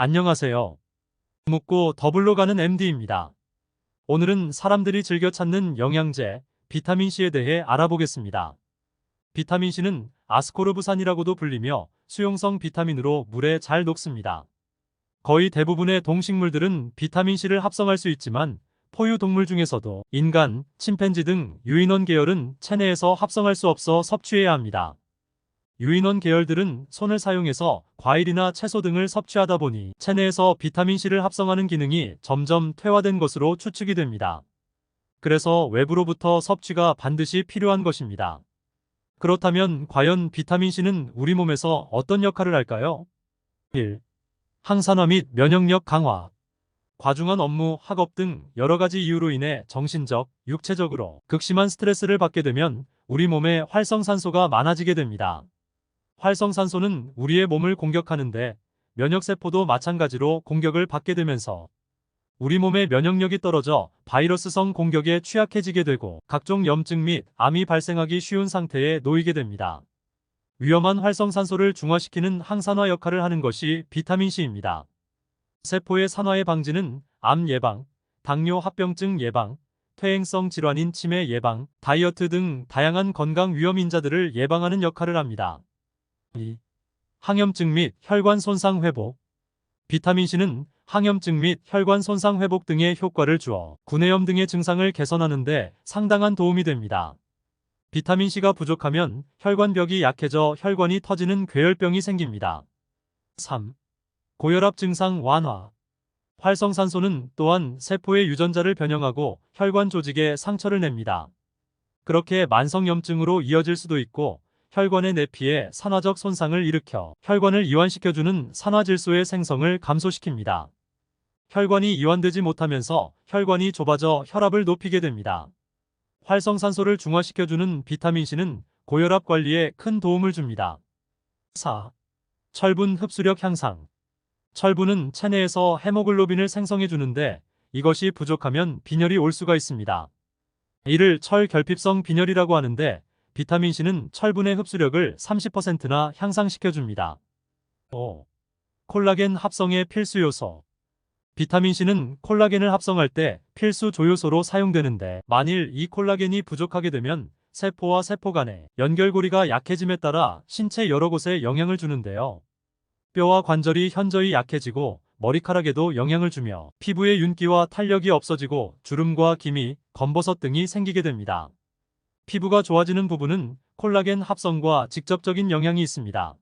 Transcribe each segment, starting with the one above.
안녕하세요. 묻고 더블로 가는 MD입니다. 오늘은 사람들이 즐겨 찾는 영양제, 비타민C에 대해 알아보겠습니다. 비타민C는 아스코르브산이라고도 불리며 수용성 비타민으로 물에 잘 녹습니다. 거의 대부분의 동식물들은 비타민C를 합성할 수 있지만 포유 동물 중에서도 인간, 침팬지 등 유인원 계열은 체내에서 합성할 수 없어 섭취해야 합니다. 유인원 계열들은 손을 사용해서 과일이나 채소 등을 섭취하다 보니 체내에서 비타민C를 합성하는 기능이 점점 퇴화된 것으로 추측이 됩니다. 그래서 외부로부터 섭취가 반드시 필요한 것입니다. 그렇다면 과연 비타민C는 우리 몸에서 어떤 역할을 할까요? 1. 항산화 및 면역력 강화. 과중한 업무, 학업 등 여러 가지 이유로 인해 정신적, 육체적으로 극심한 스트레스를 받게 되면 우리 몸에 활성산소가 많아지게 됩니다. 활성산소는 우리의 몸을 공격하는데 면역세포도 마찬가지로 공격을 받게 되면서 우리 몸의 면역력이 떨어져 바이러스성 공격에 취약해지게 되고 각종 염증 및 암이 발생하기 쉬운 상태에 놓이게 됩니다. 위험한 활성산소를 중화시키는 항산화 역할을 하는 것이 비타민C입니다. 세포의 산화의 방지는 암 예방, 당뇨 합병증 예방, 퇴행성 질환인 치매 예방, 다이어트 등 다양한 건강 위험 인자들을 예방하는 역할을 합니다. 2. 항염증 및 혈관 손상 회복. 비타민C는 항염증 및 혈관 손상 회복 등의 효과를 주어 구내염 등의 증상을 개선하는 데 상당한 도움이 됩니다. 비타민C가 부족하면 혈관벽이 약해져 혈관이 터지는 괴혈병이 생깁니다. 3. 고혈압 증상 완화. 활성산소는 또한 세포의 유전자를 변형하고 혈관 조직에 상처를 냅니다. 그렇게 만성염증으로 이어질 수도 있고 혈관의 내피에 산화적 손상을 일으켜 혈관을 이완시켜주는 산화질소의 생성을 감소시킵니다. 혈관이 이완되지 못하면서 혈관이 좁아져 혈압을 높이게 됩니다. 활성산소를 중화시켜주는 비타민C는 고혈압 관리에 큰 도움을 줍니다. 4. 철분 흡수력 향상. 철분은 체내에서 헤모글로빈을 생성해주는데 이것이 부족하면 빈혈이 올 수가 있습니다. 이를 철결핍성 빈혈이라고 하는데 비타민C는 철분의 흡수력을 30%나 향상시켜줍니다. 5. 콜라겐 합성의 필수 요소. 비타민C는 콜라겐을 합성할 때 필수 조효소로 사용되는데 만일 이 콜라겐이 부족하게 되면 세포와 세포 간의 연결고리가 약해짐에 따라 신체 여러 곳에 영향을 주는데요. 뼈와 관절이 현저히 약해지고 머리카락에도 영향을 주며 피부의 윤기와 탄력이 없어지고 주름과 기미, 검버섯 등이 생기게 됩니다. 피부가 좋아지는 부분은 콜라겐 합성과 직접적인 영향이 있습니다.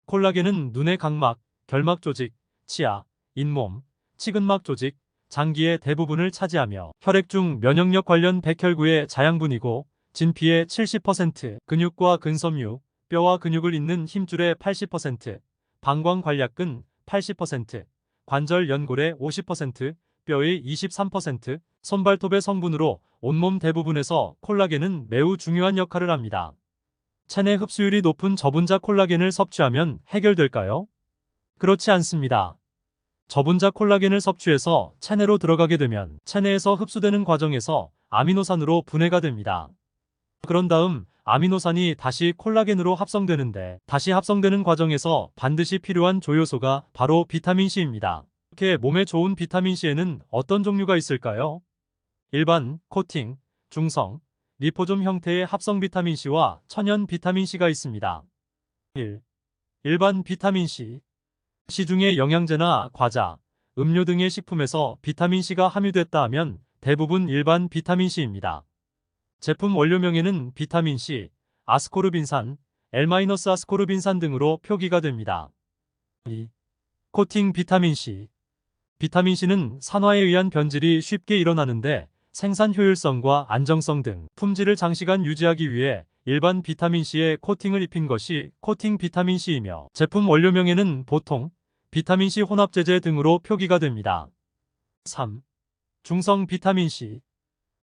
콜라겐은 눈의 각막, 결막 조직, 치아, 잇몸, 치근막 조직, 장기의 대부분을 차지하며 혈액 중 면역력 관련 백혈구의 자양분이고 진피의 70%, 근육과 근섬유, 뼈와 근육을 잇는 힘줄의 80%, 방광관략근 80%, 관절 연골의 50%, 뼈의 23%, 손발톱의 성분으로 온몸 대부분에서 콜라겐은 매우 중요한 역할을 합니다. 체내 흡수율이 높은 저분자 콜라겐을 섭취하면 해결될까요? 그렇지 않습니다. 저분자 콜라겐을 섭취해서 체내로 들어가게 되면 체내에서 흡수되는 과정에서 아미노산으로 분해가 됩니다. 그런 다음 아미노산이 다시 콜라겐으로 합성되는데 다시 합성되는 과정에서 반드시 필요한 조효소가 바로 비타민C입니다. 이렇게 몸에 좋은 비타민C에는 어떤 종류가 있을까요? 일반, 코팅, 중성, 리포솜 형태의 합성 비타민C와 천연 비타민C가 있습니다. 1. 일반 비타민C. 시중의 영양제나 과자, 음료 등의 식품에서 비타민C가 함유됐다 하면 대부분 일반 비타민C입니다. 제품 원료명에는 비타민C, 아스코르빈산, L-아스코르빈산 등으로 표기가 됩니다. 2. 코팅 비타민C. 비타민C는 산화에 의한 변질이 쉽게 일어나는데 생산 효율성과 안정성 등 품질을 장시간 유지하기 위해 일반 비타민C에 코팅을 입힌 것이 코팅 비타민C이며 제품 원료명에는 보통 비타민C 혼합제제 등으로 표기가 됩니다. 3. 중성 비타민C.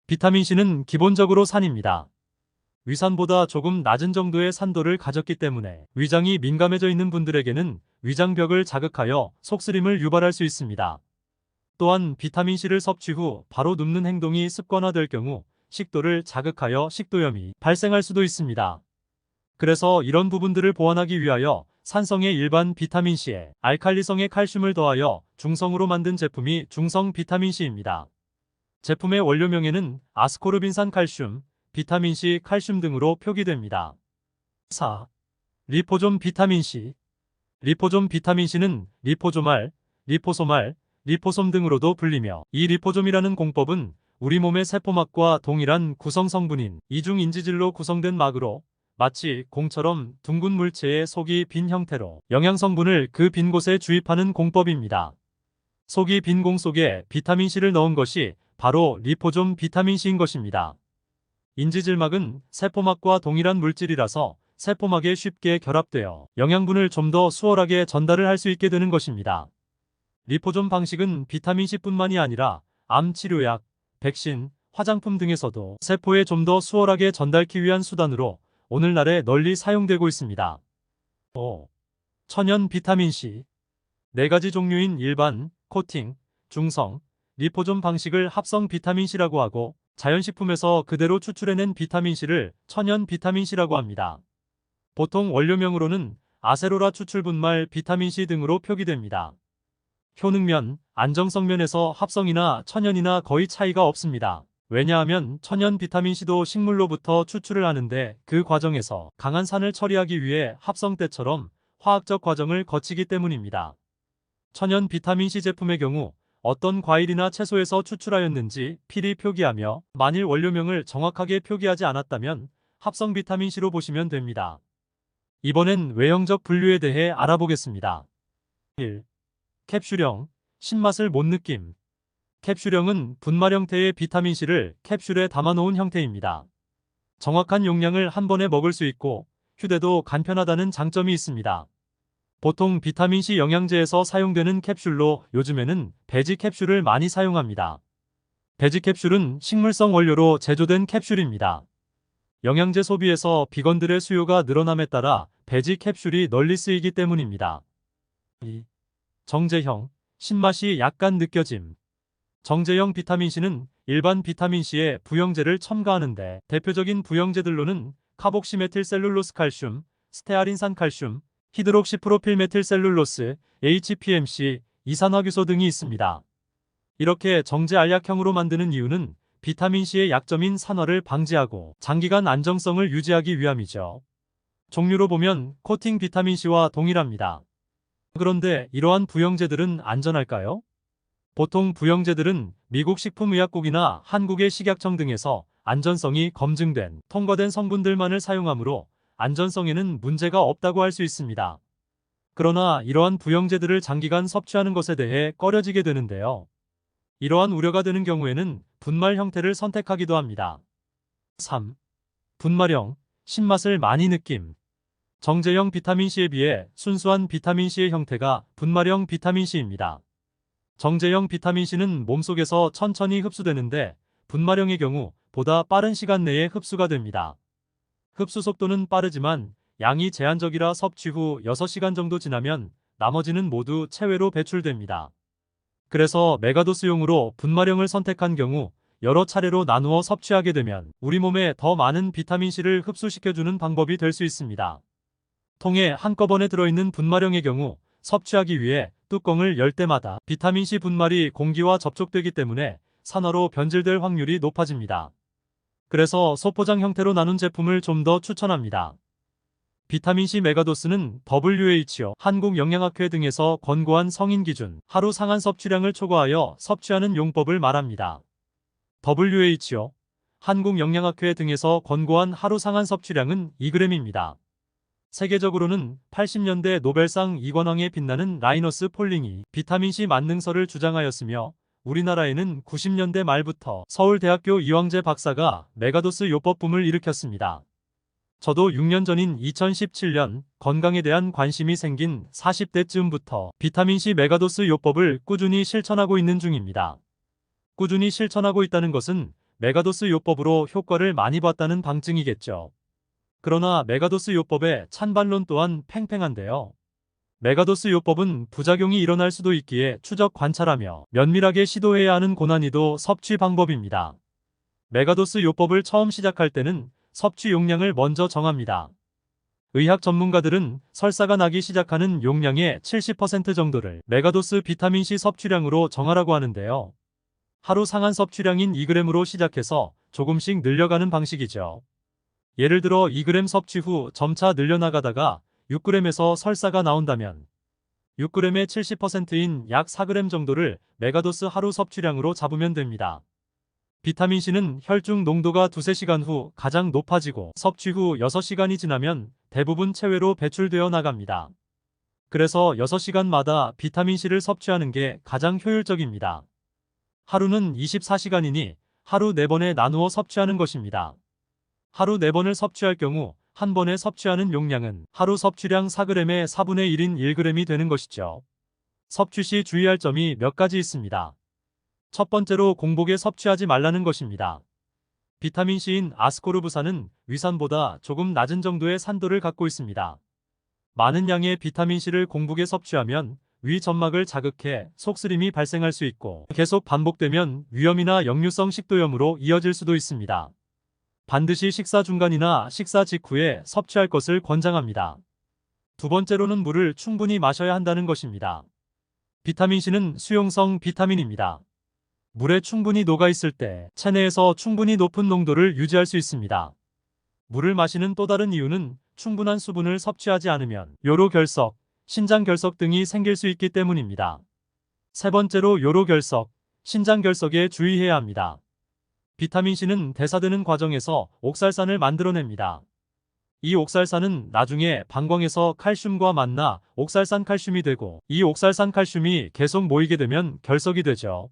비타민C는 기본적으로 산입니다. 위산보다 조금 낮은 정도의 산도를 가졌기 때문에 위장이 민감해져 있는 분들에게는 위장벽을 자극하여 속쓰림을 유발할 수 있습니다. 또한 비타민C를 섭취 후 바로 눕는 행동이 습관화될 경우 식도를 자극하여 식도염이 발생할 수도 있습니다. 그래서 이런 부분들을 보완하기 위하여 산성의 일반 비타민C에 알칼리성의 칼슘을 더하여 중성으로 만든 제품이 중성 비타민C입니다. 제품의 원료명에는 아스코르빈산 칼슘, 비타민C 칼슘 등으로 표기됩니다. 4. 리포좀 비타민C. 리포좀 비타민C는 리포조말, 리포소말, 리포솜 등으로도 불리며 이 리포좀이라는 공법은 우리 몸의 세포막과 동일한 구성 성분인 이중 인지질로 구성된 막으로 마치 공처럼 둥근 물체의 속이 빈 형태로 영양성분을 그 빈 곳에 주입하는 공법입니다. 속이 빈 공 속에 비타민C를 넣은 것이 바로 리포좀 비타민C인 것입니다. 인지질막은 세포막과 동일한 물질이라서 세포막에 쉽게 결합되어 영양분을 좀 더 수월하게 전달을 할 수 있게 되는 것입니다. 리포좀 방식은 비타민C뿐만이 아니라 암 치료약, 백신, 화장품 등에서도 세포에 좀 더 수월하게 전달하기 위한 수단으로 오늘날에 널리 사용되고 있습니다. 5. 천연 비타민C. 4가지 종류인 일반, 코팅, 중성, 리포좀 방식을 합성 비타민C라고 하고 자연식품에서 그대로 추출해낸 비타민C를 천연 비타민C라고 합니다. 보통 원료명으로는 아세로라 추출 분말 비타민C 등으로 표기됩니다. 효능면, 안정성 면에서 합성이나 천연이나 거의 차이가 없습니다. 왜냐하면 천연 비타민C도 식물로부터 추출을 하는데 그 과정에서 강한 산을 처리하기 위해 합성 때처럼 화학적 과정을 거치기 때문입니다. 천연 비타민C 제품의 경우 어떤 과일이나 채소에서 추출하였는지 필히 표기하며 만일 원료명을 정확하게 표기하지 않았다면 합성 비타민C로 보시면 됩니다. 이번엔 외형적 분류에 대해 알아보겠습니다. 1. 캡슐형, 신맛을 못 느낌. 캡슐형은 분말 형태의 비타민C를 캡슐에 담아놓은 형태입니다. 정확한 용량을 한 번에 먹을 수 있고 휴대도 간편하다는 장점이 있습니다. 보통 비타민C 영양제에서 사용되는 캡슐로 요즘에는 배지 캡슐을 많이 사용합니다. 배지 캡슐은 식물성 원료로 제조된 캡슐입니다. 영양제 소비에서 비건들의 수요가 늘어남에 따라 배지 캡슐이 널리 쓰이기 때문입니다. 2. 정제형, 신맛이 약간 느껴짐. 정제형 비타민C는 일반 비타민C에 부영제를 첨가하는데 대표적인 부영제들로는 카복시메틸셀룰로스 칼슘, 스테아린산 칼슘, 히드록시프로필메틸셀룰로스, HPMC, 이산화규소 등이 있습니다. 이렇게 정제 알약형으로 만드는 이유는 비타민C의 약점인 산화를 방지하고 장기간 안정성을 유지하기 위함이죠. 종류로 보면 코팅 비타민C와 동일합니다. 그런데 이러한 부영제들은 안전할까요? 보통 부영제들은 미국 식품의약국이나 한국의 식약청 등에서 안전성이 검증된 통과된 성분들만을 사용하므로 안전성에는 문제가 없다고 할 수 있습니다. 그러나 이러한 부영제들을 장기간 섭취하는 것에 대해 꺼려지게 되는데요. 이러한 우려가 되는 경우에는 분말 형태를 선택하기도 합니다. 3. 분말형, 신맛을 많이 느낌. 정제형 비타민C에 비해 순수한 비타민C의 형태가 분말형 비타민C입니다. 정제형 비타민C는 몸속에서 천천히 흡수되는데 분말형의 경우 보다 빠른 시간 내에 흡수가 됩니다. 흡수 속도는 빠르지만 양이 제한적이라 섭취 후 6시간 정도 지나면 나머지는 모두 체외로 배출됩니다. 그래서 메가도스용으로 분말형을 선택한 경우 여러 차례로 나누어 섭취하게 되면 우리 몸에 더 많은 비타민C를 흡수시켜주는 방법이 될 수 있습니다. 통에 한꺼번에 들어있는 분말형의 경우 섭취하기 위해 뚜껑을 열 때마다 비타민C 분말이 공기와 접촉되기 때문에 산화로 변질될 확률이 높아집니다. 그래서 소포장 형태로 나눈 제품을 좀 더 추천합니다. 비타민C 메가도스는 WHO, 한국영양학회 등에서 권고한 성인 기준 하루 상한 섭취량을 초과하여 섭취하는 용법을 말합니다. WHO, 한국영양학회 등에서 권고한 하루 상한 섭취량은 2g입니다. 세계적으로는 80년대 노벨상 2관왕에 빛나는 라이너스 폴링이 비타민C 만능설을 주장하였으며 우리나라에는 90년대 말부터 서울대학교 이황재 박사가 메가도스 요법 붐을 일으켰습니다. 저도 6년 전인 2017년 건강에 대한 관심이 생긴 40대쯤부터 비타민C 메가도스 요법을 꾸준히 실천하고 있는 중입니다. 꾸준히 실천하고 있다는 것은 메가도스 요법으로 효과를 많이 봤다는 방증이겠죠. 그러나 메가도스 요법의 찬반론 또한 팽팽한데요. 메가도스 요법은 부작용이 일어날 수도 있기에 추적 관찰하며 면밀하게 시도해야 하는 고난이도 섭취 방법입니다. 메가도스 요법을 처음 시작할 때는 섭취 용량을 먼저 정합니다. 의학 전문가들은 설사가 나기 시작하는 용량의 70% 정도를 메가도스 비타민C 섭취량으로 정하라고 하는데요. 하루 상한 섭취량인 2g으로 시작해서 조금씩 늘려가는 방식이죠. 예를 들어 2g 섭취 후 점차 늘려나가다가 6g에서 설사가 나온다면 6g의 70%인 약 4g 정도를 메가도스 하루 섭취량으로 잡으면 됩니다. 비타민C는 혈중 농도가 2~3시간 후 가장 높아지고 섭취 후 6시간이 지나면 대부분 체외로 배출되어 나갑니다. 그래서 6시간마다 비타민C를 섭취하는 게 가장 효율적입니다. 하루는 24시간이니 하루 4번에 나누어 섭취하는 것입니다. 하루 4번을 섭취할 경우 한 번에 섭취하는 용량은 하루 섭취량 4g의 4분의 1인 1g이 되는 것이죠. 섭취 시 주의할 점이 몇 가지 있습니다. 첫 번째로 공복에 섭취하지 말라는 것입니다. 비타민C인 아스코르브산은 위산보다 조금 낮은 정도의 산도를 갖고 있습니다. 많은 양의 비타민C를 공복에 섭취하면 위 점막을 자극해 속쓰림이 발생할 수 있고 계속 반복되면 위염이나 역류성 식도염으로 이어질 수도 있습니다. 반드시 식사 중간이나 식사 직후에 섭취할 것을 권장합니다. 두 번째로는 물을 충분히 마셔야 한다는 것입니다. 비타민C는 수용성 비타민입니다. 물에 충분히 녹아있을 때 체내에서 충분히 높은 농도를 유지할 수 있습니다. 물을 마시는 또 다른 이유는 충분한 수분을 섭취하지 않으면 요로결석, 신장결석 등이 생길 수 있기 때문입니다. 세 번째로 요로결석, 신장결석에 주의해야 합니다. 비타민C는 대사되는 과정에서 옥살산을 만들어냅니다. 이 옥살산은 나중에 방광에서 칼슘과 만나 옥살산 칼슘이 되고 이 옥살산 칼슘이 계속 모이게 되면 결석이 되죠.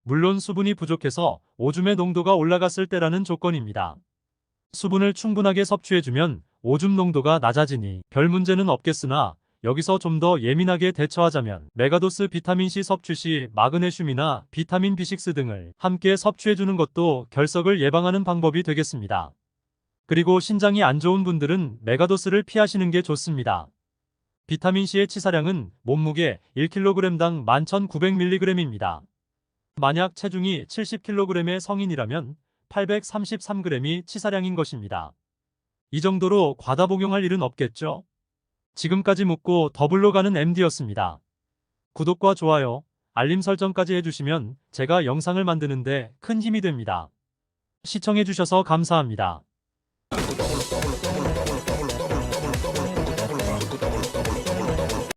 물론 수분이 부족해서 오줌의 농도가 올라갔을 때라는 조건입니다. 수분을 충분하게 섭취해주면 오줌 농도가 낮아지니 별 문제는 없겠으나 여기서 좀 더 예민하게 대처하자면 메가도스 비타민C 섭취 시 마그네슘이나 비타민 B6 등을 함께 섭취해주는 것도 결석을 예방하는 방법이 되겠습니다. 그리고 신장이 안 좋은 분들은 메가도스를 피하시는 게 좋습니다. 비타민C의 치사량은 몸무게 1kg당 11,900mg입니다. 만약 체중이 70kg의 성인이라면 833g이 치사량인 것입니다. 이 정도로 과다 복용할 일은 없겠죠? 지금까지 묻고 더블로 가는 MD였습니다. 구독과 좋아요, 알림 설정까지 해주시면 제가 영상을 만드는데 큰 힘이 됩니다. 시청해주셔서 감사합니다.